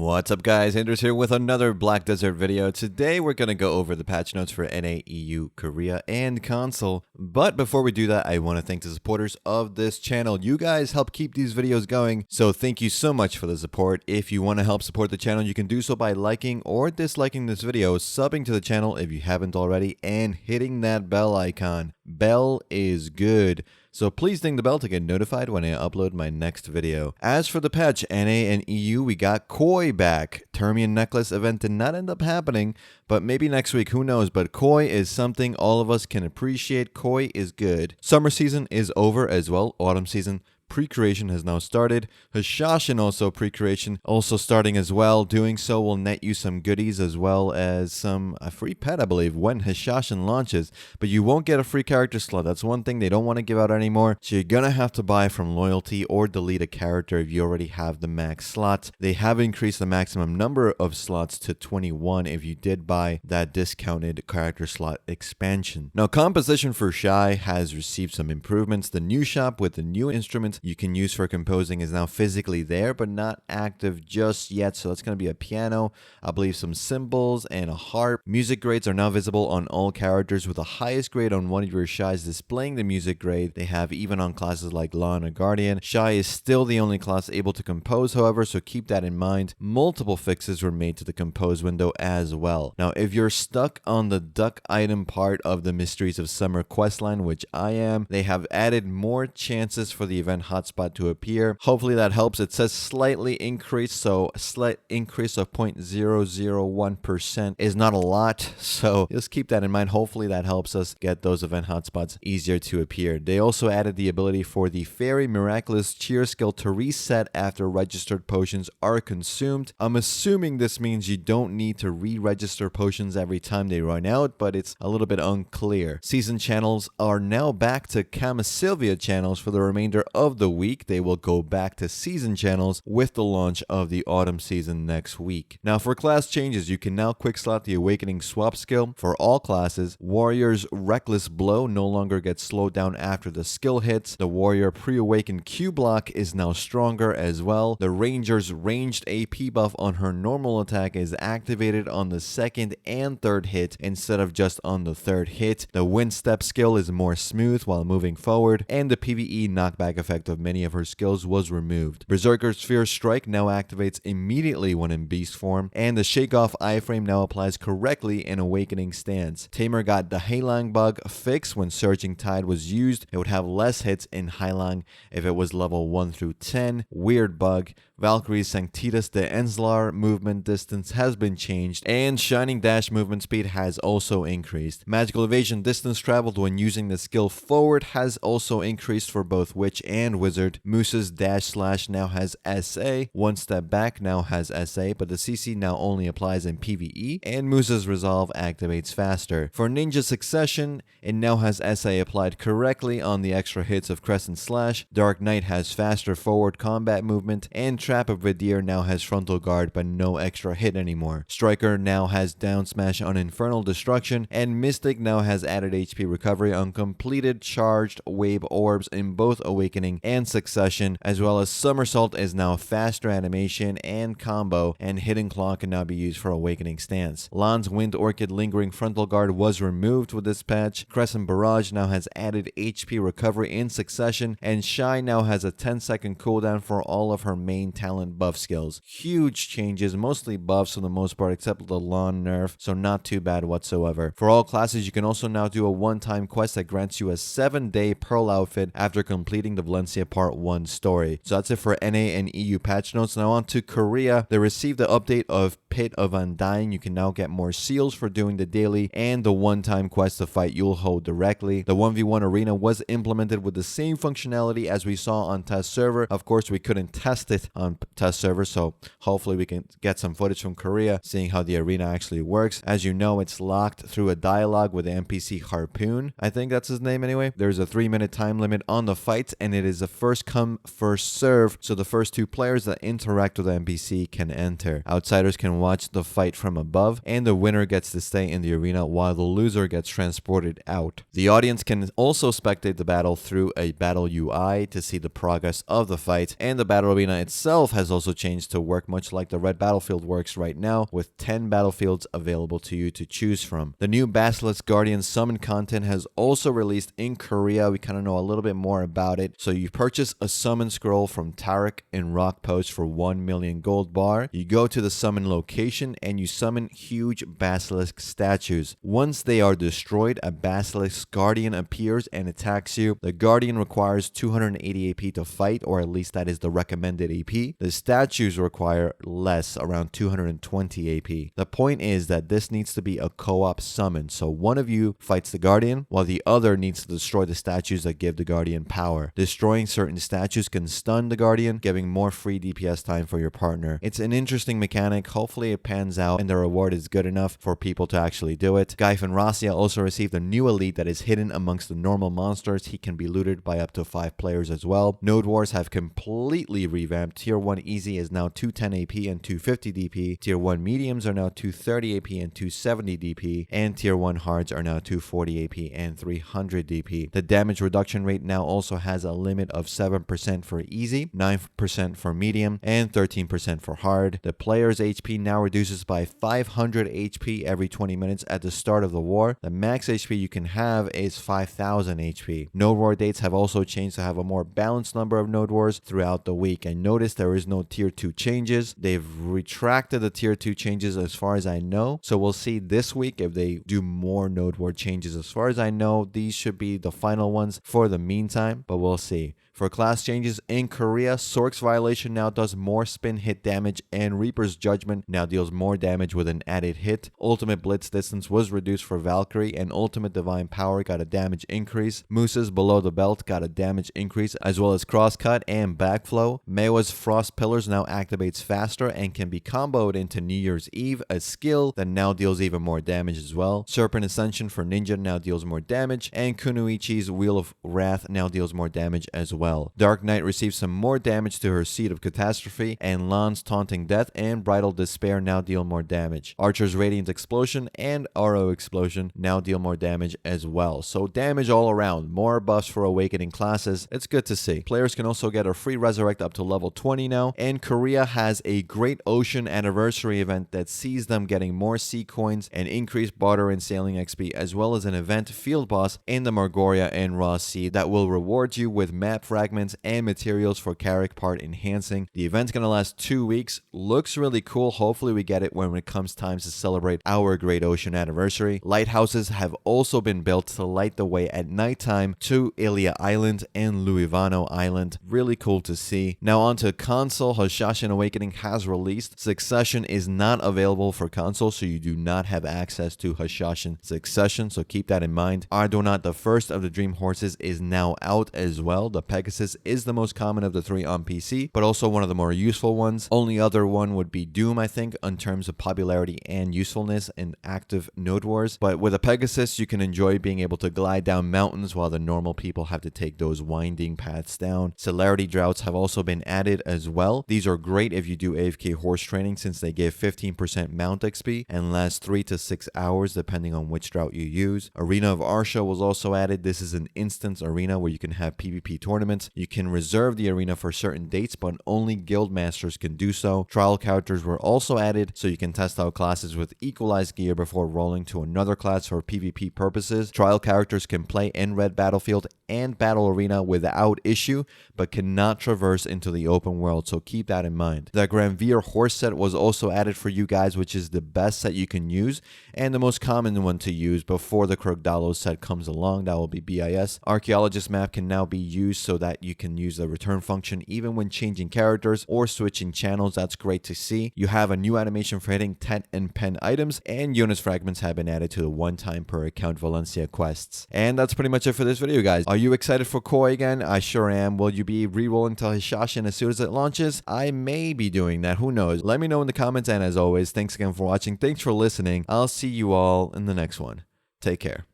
What's up guys, Anders here with another Black Desert video. Today we're going to go over the patch notes for NA, EU, Korea, and console. But before we do that, I want to thank the supporters of this channel. You guys help keep these videos going, so thank you so much for the support. If you want to help support the channel, you can do so by liking or disliking this video, subbing to the channel if you haven't already, and hitting that bell icon. Bell is good. So please ding the bell to get notified when I upload my next video. As for the patch, NA and EU, we got Koi back. Termian Necklace event did not end up happening, but maybe next week, who knows. But Koi is something all of us can appreciate. Koi is good. Summer season is over as well. Autumn season pre-creation has now started. Hashashin also pre-creation also starting as well. Doing so will net you some goodies as well as a free pet, I believe, when Hashashin launches. But you won't get a free character slot. That's one thing they don't want to give out anymore. So you're gonna have to buy from loyalty or delete a character if you already have the max slots. They have increased the maximum number of slots to 21 if you did buy that discounted character slot expansion. Now, composition for Shy has received some improvements. The new shop with the new instruments you can use for composing is now physically there, but not active just yet. So it's going to be a piano, I believe some cymbals, and a harp. Music grades are now visible on all characters, with the highest grade on one of your Shys displaying the music grade they have even on classes like Law and a Guardian. Shy is still the only class able to compose, however, so keep that in mind. Multiple fixes were made to the compose window as well. Now, if you're stuck on the duck item part of the Mysteries of Summer questline, which I am, they have added more chances for the event hotspot to appear. Hopefully that helps. It says slightly increased, so a slight increase of 0.001% is not a lot, so just keep that in mind. Hopefully that helps us get those event hotspots easier to appear. They also added the ability for the Fairy Miraculous Cheer skill to reset after registered potions are consumed. I'm assuming this means you don't need to re-register potions every time they run out, but it's a little bit unclear. Season channels are now back to Camasylvia channels for the remainder of the week. They will go back to season channels with the launch of the autumn season next week. Now, for class changes, you can now quick slot the Awakening swap skill for all classes. Warrior's Reckless Blow no longer gets slowed down after the skill hits. The Warrior pre-awakened Q block is now stronger as well. The Ranger's ranged AP buff on her normal attack is activated on the second and third hit instead of just on the third hit. The Wind Step skill is more smooth while moving forward, and the PvE knockback effect of many of her skills was removed. Berserker's Fierce Strike now activates immediately when in beast form, and the Shake Off iframe now applies correctly in Awakening stance. Tamer got the Heilang bug fixed. When Surging Tide was used, it would have less hits in Heilang if it was level 1 through 10. Weird bug. Valkyrie's Sanctitas de Enslar movement distance has been changed, and Shining Dash movement speed has also increased. Magical Evasion distance traveled when using the skill forward has also increased for both Witch and Wizard. Moose's Dash Slash now has SA. One Step Back now has SA, but the CC now only applies in PvE, and Moose's Resolve activates faster. For Ninja Succession, it now has SA applied correctly on the extra hits of Crescent Slash. Dark Knight has faster forward combat movement, and Trap of Vidir now has frontal guard but no extra hit anymore. Striker now has down smash on Infernal Destruction, and Mystic now has added HP recovery on completed charged wave orbs in both Awakening and Succession, as well as Somersault is now faster animation and combo, and Hidden Claw can now be used for Awakening stance. Lan's Wind Orchid lingering frontal guard was removed with this patch. Crescent Barrage now has added HP recovery in Succession, and Shy now has a 10-second cooldown for all of her main talent buff skills. Huge changes, mostly buffs for the most part, except the Lawn nerf, so not too bad whatsoever. For all classes, you can also now do a one-time quest that grants you a 7-day Pearl outfit after completing the Valencia Part 1 story. So that's it for NA and EU patch notes. Now on to Korea. They received the update of Pit of Undying. You can now get more seals for doing the daily and the one-time quest to fight Yulho directly. The 1v1 arena was implemented with the same functionality as we saw on test server. Of course, we couldn't test it on test server, so hopefully we can get some footage from Korea seeing how the arena actually works. As you know, it's locked through a dialogue with the NPC Harpoon. I think that's his name anyway. There's a 3-minute time limit on the fights, and it is a first come, first serve, so the first 2 players that interact with the NPC can enter. Outsiders can watch the fight from above, and the winner gets to stay in the arena while the loser gets transported out. The audience can also spectate the battle through a battle UI to see the progress of the fight, and the battle arena itself has also changed to work much like the red battlefield works right now, with 10 battlefields available to you to choose from. The new Basilisk Guardian summon content has also released in Korea. We kind of know a little bit more about it. So you purchase a summon scroll from Tarek in Rock Post for 1 million gold bar. You go to the summon location and you summon huge basilisk statues. Once they are destroyed, a Basilisk Guardian appears and attacks you. The Guardian requires 280 AP to fight, or at least that is the recommended AP. The statues require less, around 220 AP. The point is that this needs to be a co-op summon, so one of you fights the Guardian while the other needs to destroy the statues that give the Guardian power. Destroying certain statues can stun the Guardian, giving more free DPS time for your partner. It's an interesting mechanic. Hopefully it pans out and the reward is good enough for people to actually do it. Gaifen Rasia also received a new elite that is hidden amongst the normal monsters. He can be looted by up to 5 players as well. Node Wars have completely revamped. Tier 1 Easy is now 210 AP and 250 DP. Tier 1 Mediums are now 230 AP and 270 DP. And Tier 1 Hards are now 240 AP and 300 DP. The damage reduction rate now also has a limit of 7% for Easy, 9% for Medium, and 13% for Hard. The player's HP now reduces by 500 HP every 20 minutes at the start of the war. The max HP you can have is 5000 HP. Node War dates have also changed to have a more balanced number of Node Wars throughout the week. And notice there is no Tier 2 changes. They've retracted the Tier 2 changes as far as I know. So we'll see this week if they do more Node War changes. As far as I know, these should be the final ones for the meantime, but we'll see. For class changes in Korea, Sork's Violation now does more spin hit damage, and Reaper's Judgment now deals more damage with an added hit. Ultimate Blitz Distance was reduced for Valkyrie, and Ultimate Divine Power got a damage increase. Moose's Below the Belt got a damage increase, as well as Crosscut and Backflow. Maewa's Frost Pillars now activates faster and can be comboed into New Year's Eve, a skill that now deals even more damage as well. Serpent Ascension for Ninja now deals more damage, and Kunoichi's Wheel of Wrath now deals more damage as well. Dark Knight receives some more damage to her Seed of Catastrophe, and Lan's Taunting Death and Bridal Despair now deal more damage. Archer's Radiant Explosion and Auro Explosion now deal more damage as well. So damage all around, more buffs for Awakening classes. It's good to see. Players can also get a free Resurrect up to level 20 now, and Korea has a Great Ocean Anniversary event that sees them getting more sea coins and increased barter and sailing XP, as well as an event field boss in the Margoria and Raw Sea that will reward you with map fragments and materials for character part enhancing. The event's gonna last 2 weeks. Looks really cool. Hopefully we get it when it comes time to celebrate our Great Ocean Anniversary. Lighthouses have also been built to light the way at nighttime to Ilia Island and Luivano Island. Really cool to see. Now on to console. Hashashin Awakening has released. Succession is not available for console, so you do not have access to Hashashin Succession, so keep that in mind. Ardonaut, the first of the Dream Horses, is now out as well. The Pegasus is the most common of the 3 on PC, but also one of the more useful ones. Only other one would be Doom, I think, in terms of popularity and usefulness in active Node Wars. But with a Pegasus, you can enjoy being able to glide down mountains while the normal people have to take those winding paths down. Celerity Droughts have also been added as well. These are great if you do AFK horse training, since they give 15% mount XP and last 3 to 6 hours depending on which drought you use. Arena of Arsha was also added. This is an instance arena where you can have PvP tournaments. You can reserve the arena for certain dates, but only guild masters can do so. Trial characters were also added, so you can test out classes with equalized gear before rolling to another class for PvP purposes. Trial characters can play in Red Battlefield and Battle Arena without issue, but cannot traverse into the open world, so keep that in mind. The Granvir horse set was also added for you guys, which is the best set you can use and the most common one to use before the Krogdalo set comes along. That will be BIS. Archaeologist map can now be used so that you can use the return function even when changing characters or switching channels. That's great to see. You have a new animation for hitting 10 and pen items, and Jonas fragments have been added to the 1 time per account Valencia quests. And that's pretty much it for this video, guys. Are you excited for Koi again? I sure am. Will you be re-rolling to Hashashin as soon as it launches? I may be doing that. Who knows? Let me know in the comments, and as always, thanks again for watching. Thanks for listening. I'll see you all in the next one. Take care.